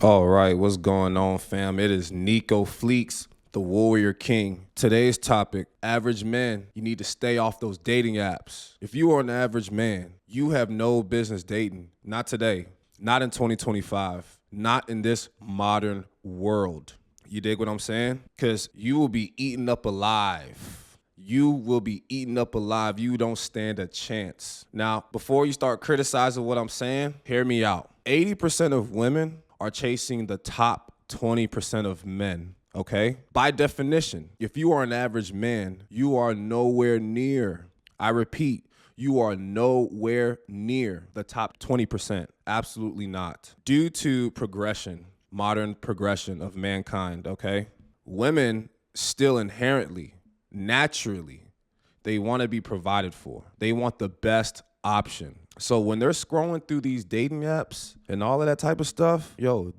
All right, what's going on, fam? It is Nico Fleeks, the Warrior King. Today's topic, average men. You need to stay off those dating apps. If you are an average man, you have no business dating. Not today, not in 2025, not in this modern world. You dig what I'm saying? Because you will be eaten up alive. You will be eaten up alive. You don't stand a chance. Now, before you start criticizing what I'm saying, hear me out. 80% of women are chasing the top 20% of men, okay? By definition, if you are an average man, you are nowhere near, I repeat, you are nowhere near the top 20%. Absolutely not. Due to progression, modern progression of mankind, okay? Women still inherently, naturally, they want to be provided for. They want the best option. So when they're scrolling through these dating apps and all of that type of stuff,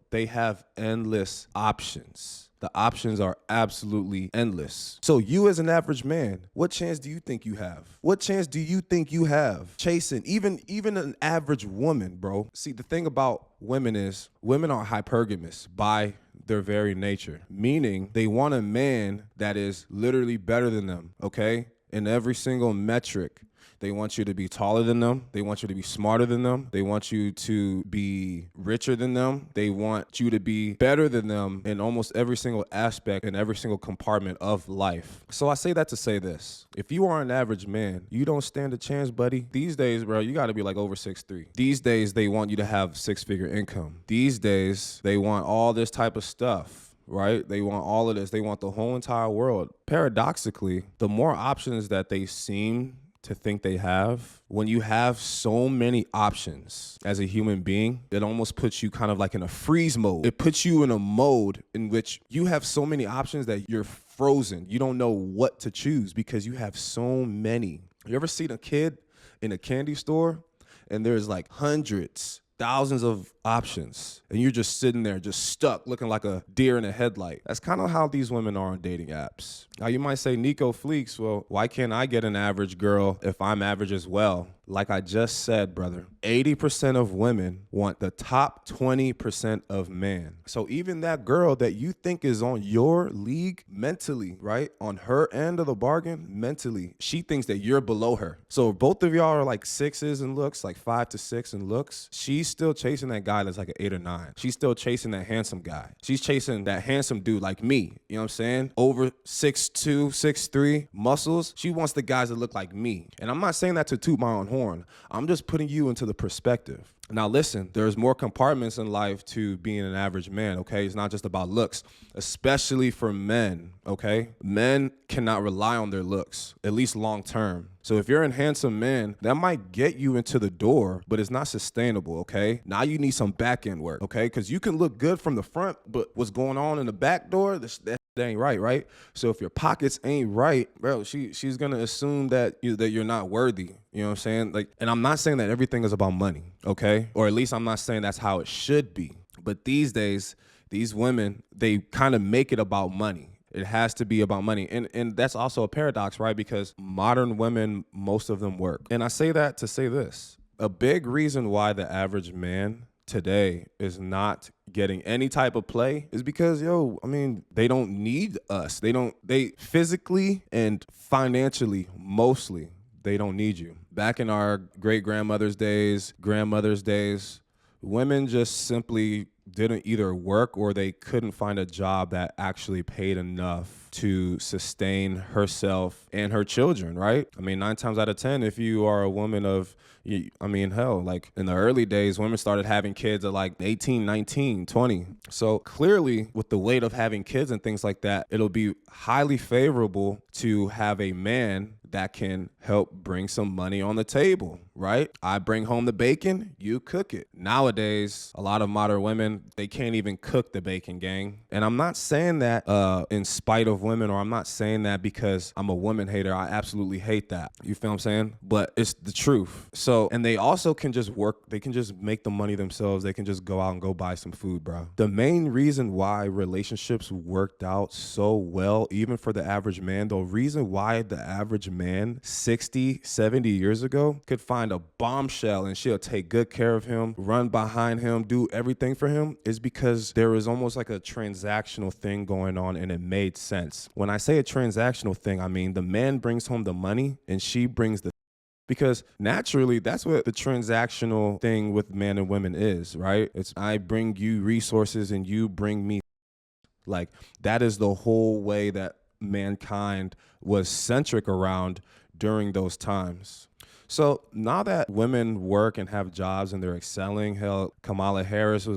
they have endless options. The options are absolutely endless. So you as an average man, what chance do you think you have? What chance do you think you have chasing even an average woman, bro? See, the thing about women is women are hypergamous by their very nature, meaning they want a man that is literally better than them, okay? In every single metric. They want you to be taller than them. They want you to be smarter than them. They want you to be richer than them. They want you to be better than them in almost every single aspect and every single compartment of life. So I say that to say this. If you are an average man, you don't stand a chance, buddy. These days, bro, you got to be like over 6'3". These days, they want you to have six-figure income. These days, they want all this type of stuff. Right? They want all of this. They want the whole entire world. Paradoxically, the more options that they seem to think they have, when you have so many options as a human being, it almost puts you kind of like in a freeze mode. It puts you in a mode in which you have so many options that you're frozen. You don't know what to choose because you have so many. You ever seen a kid in a candy store and there's like hundreds, thousands of options, and you're just sitting there, just stuck, looking like a deer in a headlight? That's kind of how these women are on dating apps. Now, you might say, Nico Fleeks, well, why can't I get an average girl if I'm average as well? Like I just said, brother, 80% of women want the top 20% of men. So even that girl that you think is on your league mentally, right, on her end of the bargain, mentally, she thinks that you're below her. So both of y'all are like 6s in looks, like 5 to 6 in looks. She's still chasing that guy that's like an 8 or 9. She's still chasing that handsome guy. She's chasing that handsome dude like me. You know what I'm saying? Over 6'2", 6'3", muscles. She wants the guys that look like me. And I'm not saying that to toot my own horn. I'm just putting you into the perspective. Now listen, there's more compartments in life to being an average man, okay? It's not just about looks, especially for men, okay? Men cannot rely on their looks, at least long term. So if you're a handsome man, that might get you into the door, but it's not sustainable, okay? Now you need some back end work, okay? Because you can look good from the front, but what's going on in the back door, that ain't right? So if your pockets ain't right, bro, she's gonna assume that you're not worthy. You know what I'm saying? Like, and I'm not saying that everything is about money, okay? Or at least I'm not saying that's how it should be. But these days, these women, they kind of make it about money. It has to be about money. And that's also a paradox, right? Because modern women, most of them work. And I say that to say this. A big reason why the average man today is not getting any type of play is because, they don't need us. They physically and financially, mostly, they don't need you. Back in our great-grandmother's days, grandmother's days, women just simply didn't either work or they couldn't find a job that actually paid enough to sustain herself and her children, right? 9 times out of 10, if you are a woman of, like in the early days, women started having kids at like 18, 19, 20. So clearly with the weight of having kids and things like that, it'll be highly favorable to have a man that can help bring some money on the table, right? I bring home the bacon, you cook it. Nowadays, a lot of modern women, they can't even cook the bacon, gang. And I'm not saying that in spite of women, or I'm not saying that because I'm a woman hater. I absolutely hate that. You feel what I'm saying? But it's the truth. So, and they also can just work, they can just make the money themselves. They can just go out and go buy some food, bro. The main reason why relationships worked out so well, even for the average man, the reason why the average man 60, 70 years ago could find a bombshell and she'll take good care of him, run behind him, do everything for him, is because there was almost like a transactional thing going on, and it made sense. When I say a transactional thing, I mean the man brings home the money and she brings the, because naturally, that's what the transactional thing with men and women is, right? It's I bring you resources and you bring me. Like, that is the whole way that mankind was centric around during those times. So now that women work and have jobs and they're excelling, hell, Kamala Harris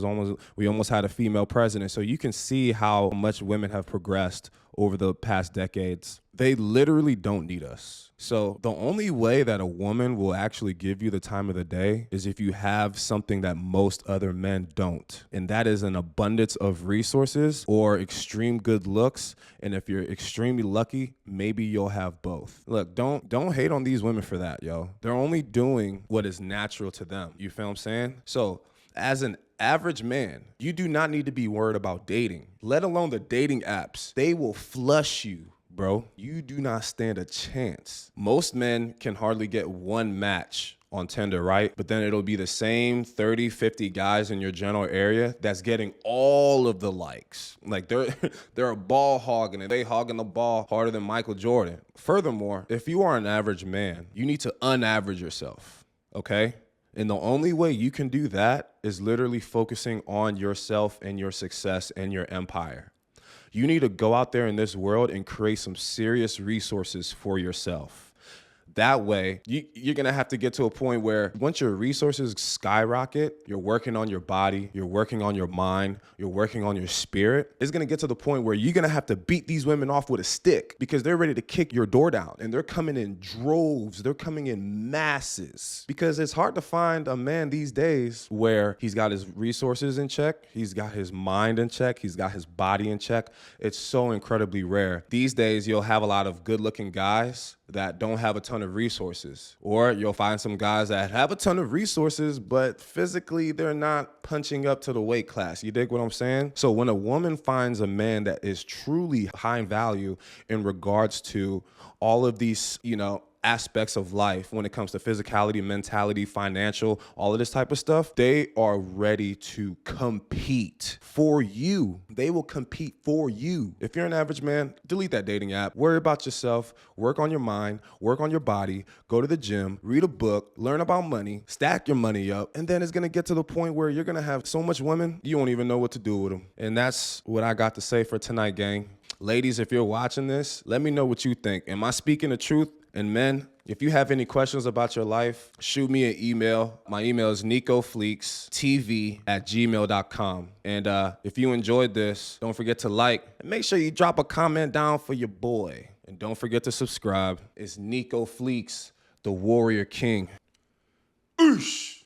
we almost had a female president. So you can see how much women have progressed over the past decades. They literally don't need us. So the only way that a woman will actually give you the time of the day is if you have something that most other men don't. And that is an abundance of resources or extreme good looks. And if you're extremely lucky, maybe you'll have both. Look, don't hate on these women for that, yo. They're only doing what is natural to them. You feel what I'm saying? So as an average man, you do not need to be worried about dating, let alone the dating apps. They will flush you, bro. You do not stand a chance. Most men can hardly get one match on Tinder, right? But then it'll be the same 30, 50 guys in your general area that's getting all of the likes. Like they're a ball hogging and they hogging the ball harder than Michael Jordan. Furthermore, if you are an average man, you need to unaverage yourself, okay? And the only way you can do that is literally focusing on yourself and your success and your empire. You need to go out there in this world and create some serious resources for yourself. That way, you're going to have to get to a point where once your resources skyrocket, you're working on your body, you're working on your mind, you're working on your spirit. It's going to get to the point where you're going to have to beat these women off with a stick because they're ready to kick your door down. And they're coming in droves. They're coming in masses because it's hard to find a man these days where he's got his resources in check, he's got his mind in check, he's got his body in check. It's so incredibly rare. These days, you'll have a lot of good-looking guys that don't have a ton of resources. Or you'll find some guys that have a ton of resources, but physically they're not punching up to the weight class. You dig what I'm saying? So when a woman finds a man that is truly high value in regards to all of these, aspects of life when it comes to physicality, mentality, financial, all of this type of stuff, they are ready to compete for you. They will compete for you. If you're an average man, delete that dating app. Worry about yourself. Work on your mind. Work on your body. Go to the gym. Read a book. Learn about money. Stack your money up. And then it's going to get to the point where you're going to have so much women, you won't even know what to do with them. And that's what I got to say for tonight, gang. Ladies, if you're watching this, let me know what you think. Am I speaking the truth? And men, if you have any questions about your life, shoot me an email. My email is nicofleekstv@gmail.com. And if you enjoyed this, don't forget to like and make sure you drop a comment down for your boy. And don't forget to subscribe. It's Nico Fleeks, the Warrior King. Oosh!